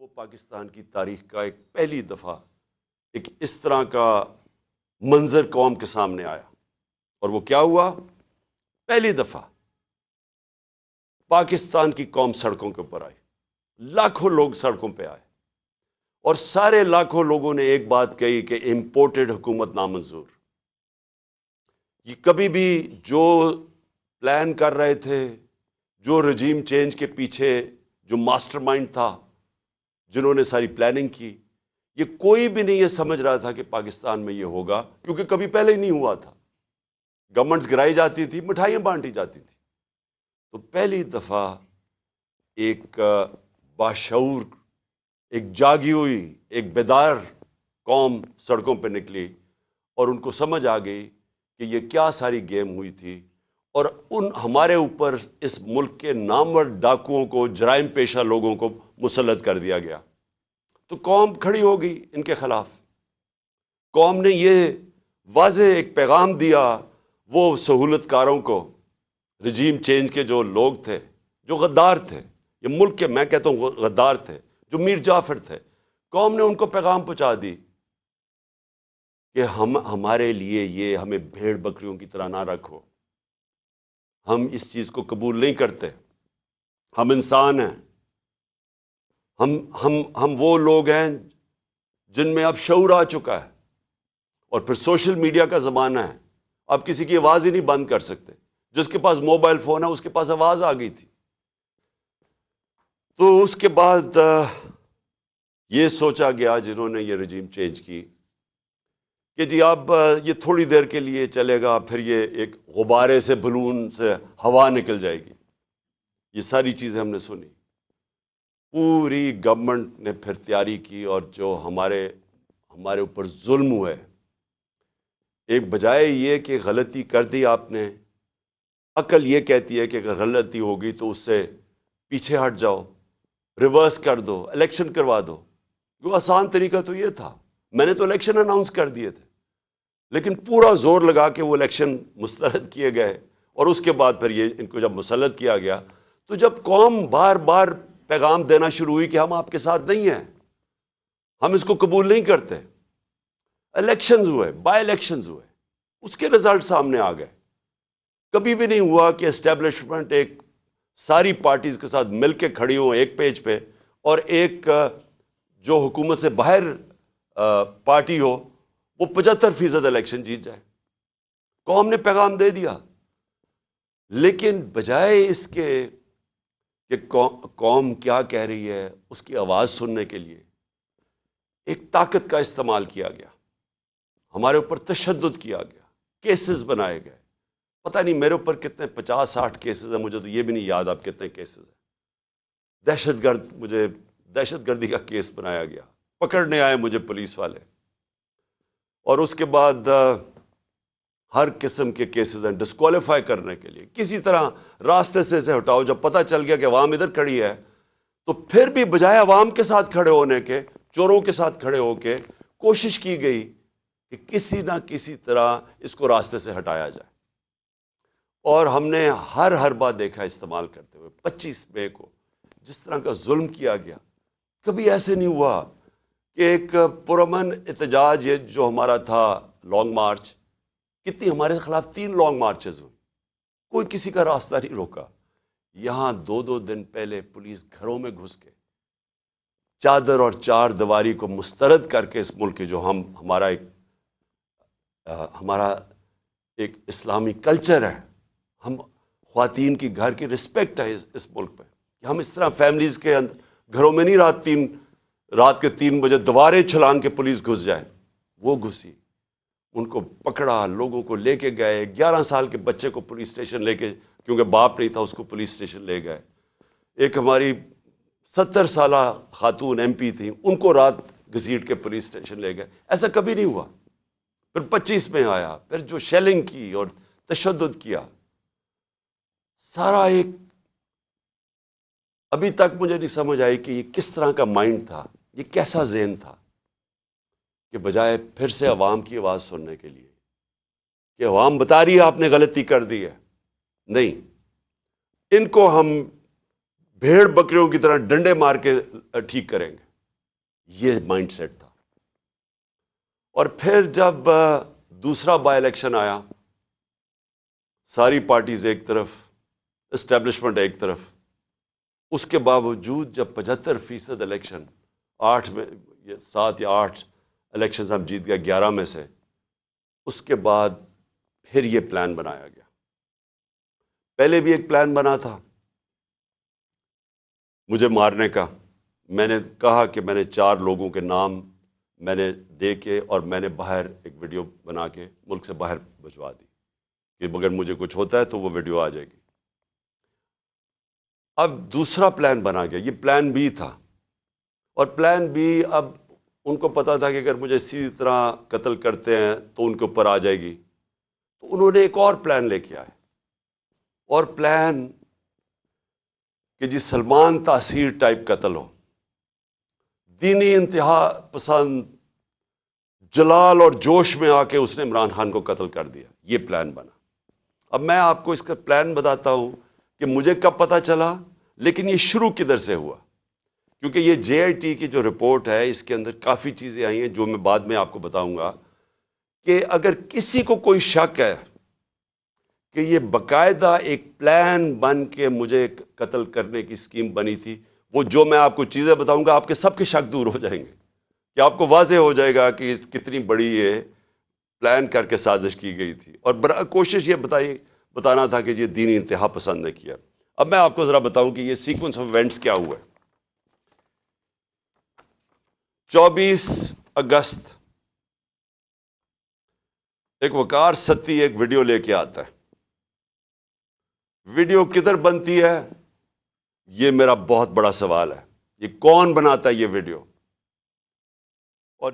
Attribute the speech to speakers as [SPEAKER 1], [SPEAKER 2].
[SPEAKER 1] وہ پاکستان کی تاریخ کا ایک پہلی دفعہ ایک اس طرح کا منظر قوم کے سامنے آیا. اور وہ کیا ہوا؟ پہلی دفعہ پاکستان کی قوم سڑکوں کے اوپر آئی، لاکھوں لوگ سڑکوں پہ آئے، اور سارے لاکھوں لوگوں نے ایک بات کہی کہ امپورٹڈ حکومت نامنظور. یہ کبھی بھی جو پلان کر رہے تھے، جو رجیم چینج کے پیچھے جو ماسٹر مائنڈ تھا، جنہوں نے ساری پلاننگ کی، یہ کوئی بھی نہیں یہ سمجھ رہا تھا کہ پاکستان میں یہ ہوگا، کیونکہ کبھی پہلے ہی نہیں ہوا تھا. گورنمنٹس گرائی جاتی تھی، مٹھائیاں بانٹی جاتی تھی. تو پہلی دفعہ ایک باشعور، ایک جاگی ہوئی، ایک بیدار قوم سڑکوں پہ نکلی، اور ان کو سمجھ آ گئی کہ یہ کیا ساری گیم ہوئی تھی، اور ان ہمارے اوپر اس ملک کے نامور ڈاکوؤں کو، جرائم پیشہ لوگوں کو مسلط کر دیا گیا. تو قوم کھڑی ہو گئی ان کے خلاف. قوم نے یہ واضح ایک پیغام دیا وہ سہولت کاروں کو، رجیم چینج کے جو لوگ تھے، جو غدار تھے، یہ ملک کے میں کہتا ہوں غدار تھے، جو میر جعفر تھے. قوم نے ان کو پیغام پہنچا دی کہ ہمارے لیے یہ ہمیں بھیڑ بکریوں کی طرح نہ رکھو، ہم اس چیز کو قبول نہیں کرتے، ہم انسان ہیں، ہم وہ لوگ ہیں جن میں اب شعور آ چکا ہے. اور پھر سوشل میڈیا کا زمانہ ہے، اب کسی کی آواز ہی نہیں بند کر سکتے. جس کے پاس موبائل فون ہے اس کے پاس آواز آ گئی تھی. تو اس کے بعد یہ سوچا گیا جنہوں نے یہ رجیم چینج کی کہ جی اب یہ تھوڑی دیر کے لیے چلے گا، پھر یہ ایک غبارے سے، بلون سے ہوا نکل جائے گی. یہ ساری چیزیں ہم نے سنی. پوری گورنمنٹ نے پھر تیاری کی، اور جو ہمارے اوپر ظلم ہوئے، ایک بجائے یہ کہ غلطی کر دی آپ نے، عقل یہ کہتی ہے کہ اگر غلطی ہوگی تو اس سے پیچھے ہٹ جاؤ، ریورس کر دو، الیکشن کروا دو. جو آسان طریقہ تو یہ تھا. میں نے تو الیکشن اناؤنس کر دیے تھے، لیکن پورا زور لگا کے وہ الیکشن مسترد کیے گئے. اور اس کے بعد پھر یہ ان کو جب مسلط کیا گیا، تو جب قوم بار بار پیغام دینا شروع ہوئی کہ ہم آپ کے ساتھ نہیں ہیں، ہم اس کو قبول نہیں کرتے، الیکشنز ہوئے، بائی الیکشنز ہوئے، اس کے رزلٹ سامنے آ گئے. کبھی بھی نہیں ہوا کہ اسٹیبلشمنٹ ایک ساری پارٹیز کے ساتھ مل کے کھڑی ہوں ایک پیج پہ، اور ایک جو حکومت سے باہر پارٹی ہو وہ 75% الیکشن جیت جائے. قوم نے پیغام دے دیا، لیکن بجائے اس کے کہ قوم کیا کہہ رہی ہے اس کی آواز سننے کے لیے، ایک طاقت کا استعمال کیا گیا، ہمارے اوپر تشدد کیا گیا، کیسز بنائے گئے. پتہ نہیں میرے اوپر کتنے 50-60 کیسز ہیں، مجھے تو یہ بھی نہیں یاد اب کتنے کیسز ہیں. مجھے دہشت گردی کا کیس بنایا گیا، پکڑنے آئے مجھے پولیس والے، اور اس کے بعد ہر قسم کے کیسز ہیں ڈسکوالیفائی کرنے کے لیے. کسی طرح راستے سے ہٹاؤ. جب پتہ چل گیا کہ عوام ادھر کھڑی ہے، تو پھر بھی بجائے عوام کے ساتھ کھڑے ہونے کے، چوروں کے ساتھ کھڑے ہو کے کوشش کی گئی کہ کسی نہ کسی طرح اس کو راستے سے ہٹایا جائے. اور ہم نے ہر بات دیکھا استعمال کرتے ہوئے. 25 مئی کو جس طرح کا ظلم کیا گیا، کبھی ایسے نہیں ہوا کہ ایک پرامن احتجاج یہ جو ہمارا تھا لانگ مارچ، کتنی ہمارے خلاف 3 لانگ مارچز ہوئی، کوئی کسی کا راستہ نہیں روکا. یہاں 2 دن پہلے پولیس گھروں میں گھس کے چادر اور چار دیواری کو مسترد کر کے اس ملک کے جو ہمارا ایک اسلامی کلچر ہے، ہم خواتین کی گھر کی رسپیکٹ ہے اس ملک پہ، کہ ہم اس طرح فیملیز کے گھروں میں نہیں رات کے 3 بجے دوبارے چھلانگ کے پولیس گھس جائے. وہ گھسی، ان کو پکڑا، لوگوں کو لے کے گئے. 11 سال کے بچے کو پولیس اسٹیشن لے کے، کیونکہ باپ نہیں تھا، اس کو پولیس اسٹیشن لے گئے. ایک ہماری 70 سالہ خاتون ایم پی تھیں، ان کو رات گھسیٹ کے پولیس اسٹیشن لے گئے. ایسا کبھی نہیں ہوا. پھر 25 میں آیا، پھر جو شیلنگ کی اور تشدد کیا، سارا ایک ابھی تک مجھے نہیں سمجھ آئی کہ یہ کس طرح کا مائنڈ تھا، یہ کیسا ذہن تھا، کہ بجائے پھر سے عوام کی آواز سننے کے لیے کہ عوام بتا رہی ہے آپ نے غلطی کر دی ہے، نہیں، ان کو ہم بھیڑ بکریوں کی طرح ڈنڈے مار کے ٹھیک کریں گے، یہ مائنڈ سیٹ تھا۔ اور پھر جب دوسرا بائی الیکشن آیا، ساری پارٹیز ایک طرف، اسٹیبلشمنٹ ایک طرف، اس کے باوجود جب 75% الیکشن، 8 میں 7 یا 8 الیکشنز ہم جیت گئے 11 میں سے، اس کے بعد پھر یہ پلان بنایا گیا۔ پہلے بھی ایک پلان بنا تھا مجھے مارنے کا، میں نے کہا کہ میں نے 4 لوگوں کے نام میں نے دے کے اور میں نے باہر ایک ویڈیو بنا کے ملک سے باہر بھجوا دی کہ اگر مجھے کچھ ہوتا ہے تو وہ ویڈیو آ جائے گی۔ اب دوسرا پلان بنا گیا، یہ پلان بی تھا، اور پلان بی اب ان کو پتا تھا کہ اگر مجھے اسی طرح قتل کرتے ہیں تو ان کے اوپر آ جائے گی، تو انہوں نے ایک اور پلان لے کے آئے، اور پلان کہ جی سلمان تاثیر ٹائپ قتل ہو، دینی انتہا پسند جلال اور جوش میں آ کے اس نے عمران خان کو قتل کر دیا، یہ پلان بنا۔ اب میں آپ کو اس کا پلان بتاتا ہوں کہ مجھے کب پتا چلا، لیکن یہ شروع کدھر سے ہوا، کیونکہ یہ جے آئی ٹی کی جو رپورٹ ہے اس کے اندر کافی چیزیں آئی ہیں جو میں بعد میں آپ کو بتاؤں گا، کہ اگر کسی کو کوئی شک ہے کہ یہ باقاعدہ ایک پلان بن کے مجھے قتل کرنے کی اسکیم بنی تھی، وہ جو میں آپ کو چیزیں بتاؤں گا آپ کے سب کے شک دور ہو جائیں گے، کہ آپ کو واضح ہو جائے گا کہ کتنی بڑی یہ پلان کر کے سازش کی گئی تھی، اور کوشش یہ بتانا تھا کہ یہ دینی انتہا پسند نے کیا۔ اب میں آپ کو ذرا بتاؤں کہ یہ سیکوینس آف ایونٹس کیا ہوا ہے۔ 24 اگست ایک وقار ستی ایک ویڈیو لے کے آتا ہے، ویڈیو کدھر بنتی ہے یہ میرا بہت بڑا سوال ہے، یہ کون بناتا ہے یہ ویڈیو؟ اور